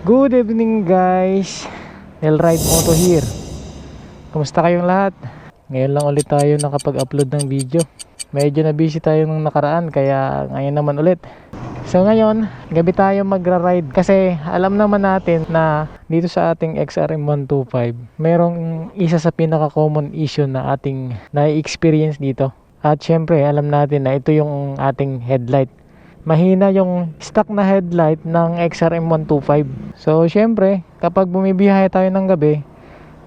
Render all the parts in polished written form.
Good evening guys, Elride Moto here. Kumusta kayong lahat? Ngayon lang ulit tayo nakapag-upload ng video. Medyo na busy tayo nung nakaraan, kaya ngayon naman ulit. So ngayon, gabi tayo magra-ride kasi alam naman natin na dito sa ating XRM 125 merong isa sa pinaka-common issue na ating na-experience dito. At syempre, alam natin na ito yung ating headlight. Mahina yung stock na headlight ng XRM 125. So syempre, kapag bumibiyahe tayo ng gabi,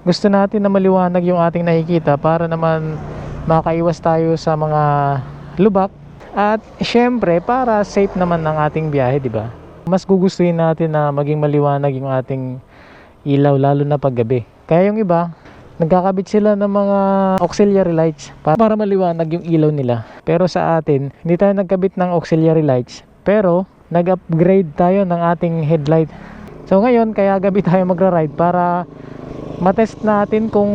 gusto natin na maliwanag yung ating nakikita para naman makaiwas tayo sa mga lubak. At syempre, para safe naman ng ating biyahe, di ba? Mas gugustuhin natin na maging maliwanag yung ating ilaw, lalo na pag gabi. Kaya yung iba, nagkakabit sila ng mga auxiliary lights para maliwanag yung ilaw nila. Pero sa atin, hindi tayo nagkabit ng auxiliary lights, pero nag-upgrade tayo ng ating headlight. So ngayon, kaya gabi tayo magra-ride para matest natin kung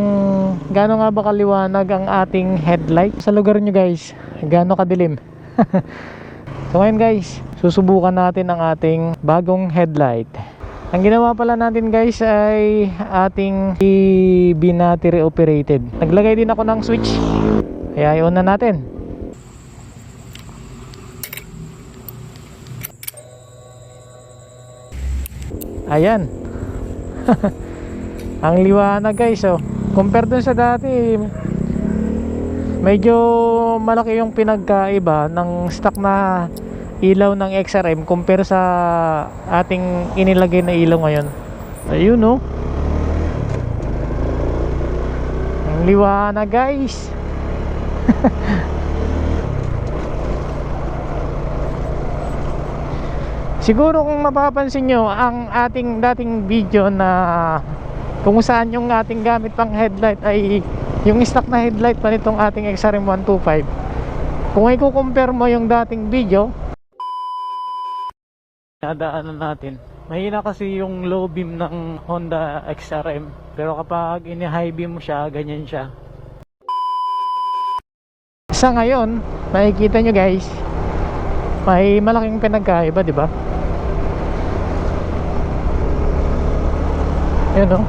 gaano nga ba kaliwanag ang ating headlight sa lugar nyo guys, gaano kadilim. So ngayon guys, susubukan natin ang ating bagong headlight. Ang ginawa pala natin guys ay ating battery operated. Naglagay din ako ng switch, kaya i-on na natin. Ayan. Ang liwanag guys, oh. Compare dun sa dati, medyo malaki yung pinagkaiba ng stock na ilaw ng XRM compare sa ating inilagay na ilaw ngayon. Ayun, no? Ang liwanag guys. Siguro kung mapapansin nyo ang ating dating video na kung saan yung ating gamit pang headlight ay yung stock na headlight pa nitong ating XRM 125. Kung i-compare mo yung dating video, nadaanan natin, mahina kasi yung low beam ng Honda XRM, pero kapag ini-high beam mo siya, ganyan siya. Sa ngayon, makikita nyo guys, may malaking pinagkaiba, di ba? Yun, no?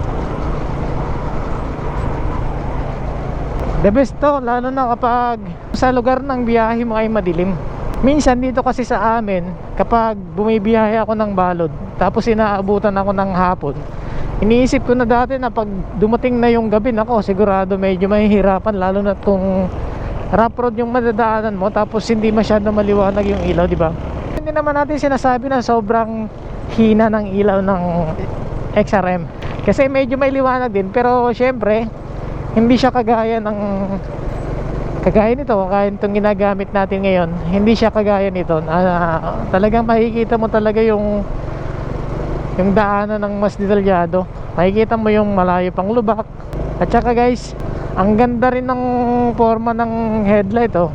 The best to, lalo na kapag sa lugar ng biyahe mo ay madilim. Minsan dito kasi sa amin, kapag bumibiyahe ako ng balod, tapos inaabutan ako ng hapon, iniisip ko na dati na pag dumating na yung gabi, nako, sigurado medyo mahihirapan, lalo na kung rough road yung madadaanan mo, tapos hindi masyado maliwanag yung ilaw, di ba? Hindi naman natin sinasabi na sobrang hina ng ilaw ng XRM, kasi medyo may liwanag din, pero syempre, hindi siya kagaya nito, kaya itong ginagamit natin ngayon, hindi siya kagaya nito. Talagang makikita mo talaga yung daanan ng mas detalyado. Makikita mo yung malayo pang lubak. At saka guys, ang ganda rin ng forma ng headlight, oh.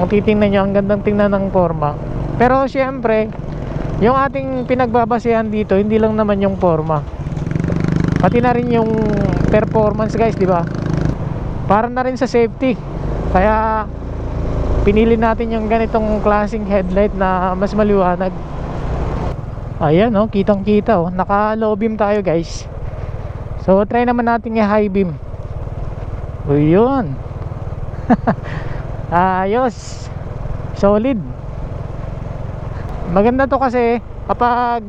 Kung titingnan nyo, ang gandang tingnan ng forma. Pero syempre, yung ating pinagbabasehan dito, hindi lang naman yung forma, pati na rin yung performance guys, di ba? Para na rin sa safety. Kaya pinili natin yung ganitong klaseng headlight na mas maliwanag. Ayan, oh, kitang kita, oh. Naka low beam tayo guys. So try naman natin yung high beam. O yun. Ayos. Solid. Maganda to kasi kapag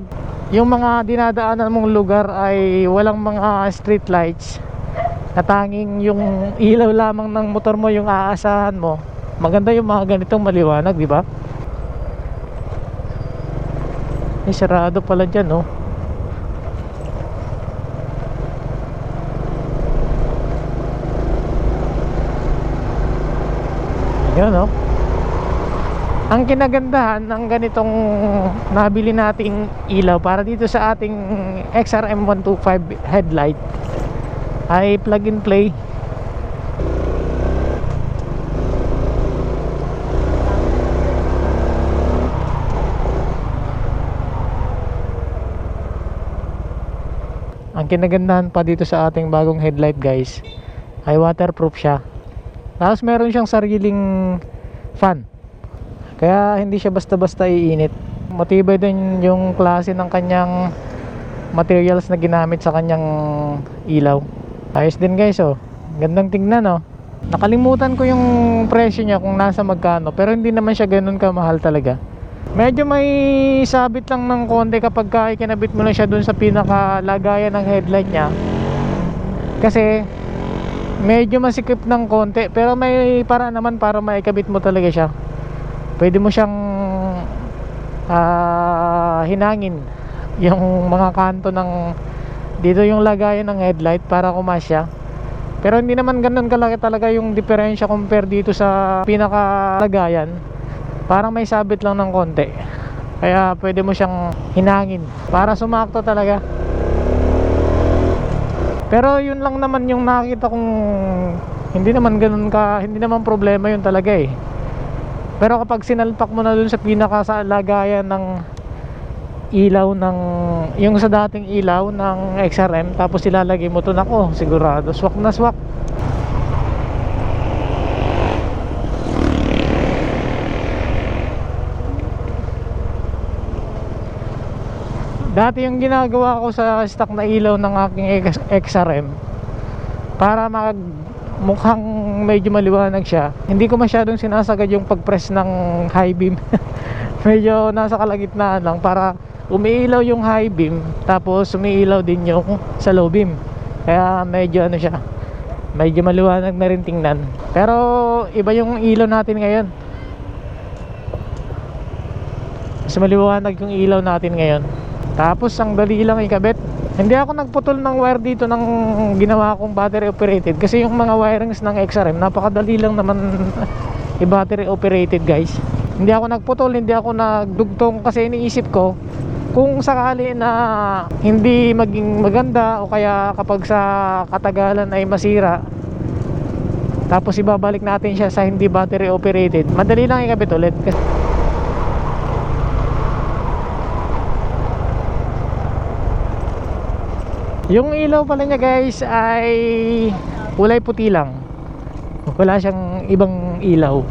yung mga dinadaanan mong lugar ay walang mga street lights, na tanging yung ilaw lamang ng motor mo yung aasahan mo, maganda yung mga ganitong maliwanag, di ba? Sarado pala dyan, no? Ayan, no? Ang kinagandahan ng ganitong nabili nating ilaw para dito sa ating XRM 125 headlight ay plug and play. Ang kinagandahan pa dito sa ating bagong headlight guys ay waterproof siya. Tapos meron siyang sariling fan, kaya hindi siya basta-basta iinit. Matibay din yung klase ng kanyang materials na ginamit sa kanyang ilaw. Ayos din guys, oh. Gandang tingnan, oh. Nakalimutan ko yung presyo niya kung nasa magkano, pero hindi naman siya ganun kamahal talaga. Medyo may sabit lang ng konti kapag ikinabit mo na siya dun sa pinakalagayan ng headlight niya, kasi medyo masikip ng konti, pero may para naman para maikabit mo talaga siya. Pwede mo siyang hinangin yung mga kanto ng dito, yung lagayan ng headlight para kumasya. Pero hindi naman ganun kalaki talaga yung diferensya compare dito sa pinakalagayan. Parang may sabit lang ng konti, kaya pwede mo siyang hinangin para sumakto talaga. Pero yun lang naman yung nakita kong hindi naman problema yun talaga eh. Pero kapag sinalpak mo na dun sa pinakasalagayan ng ilaw ng yung sa dating ilaw ng XRM, tapos ilalagay mo to, nako, sigurado swak na swak. Dati yung ginagawa ko sa stock na ilaw ng aking XRM, para mukhang medyo maliwanag siya, hindi ko masyadong sinasagad yung pag-press ng high beam. Medyo nasa kalagitnaan lang para umiilaw yung high beam, tapos umiilaw din yung sa low beam. Kaya medyo ano siya, medyo maliwanag na rin tingnan. Pero iba yung ilaw natin ngayon, mas maliwanag yung ilaw natin ngayon. Tapos ang dali lang ikabit. Hindi ako nagputol ng wire dito ng ginawa kong battery operated, kasi yung mga wirings ng XRM napakadali lang naman i-battery operated guys. Hindi ako nagputol, hindi ako nagdugtong, kasi iniisip ko kung sakali na hindi maging maganda, o kaya kapag sa katagalan ay masira, tapos ibabalik natin siya sa hindi battery operated, madali lang ikabit ulit. Yung ilaw pala niya guys ay kulay puti lang, wala siyang ibang ilaw.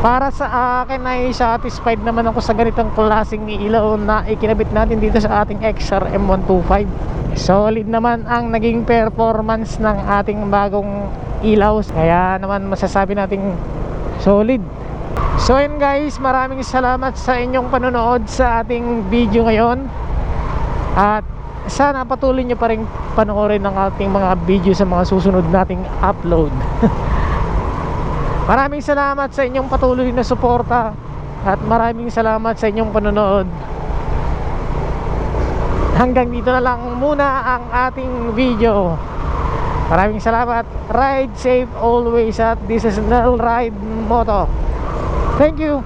Para sa akin ay satisfied naman ako sa ganitong klaseng ilaw na ikinabit natin dito sa ating XRM 125. Solid naman ang naging performance ng ating bagong ilaw, kaya naman masasabi nating solid. So yun guys, maraming salamat sa inyong panonood sa ating video ngayon, at sana patuloy nyo pa rin panoorin ng ating mga video sa mga susunod nating upload. Maraming salamat sa inyong patuloy na suporta, at maraming salamat sa inyong panonood. Hanggang dito na lang muna ang ating video. Maraming salamat. Ride safe always, at this is Nel Ride Moto. Thank you.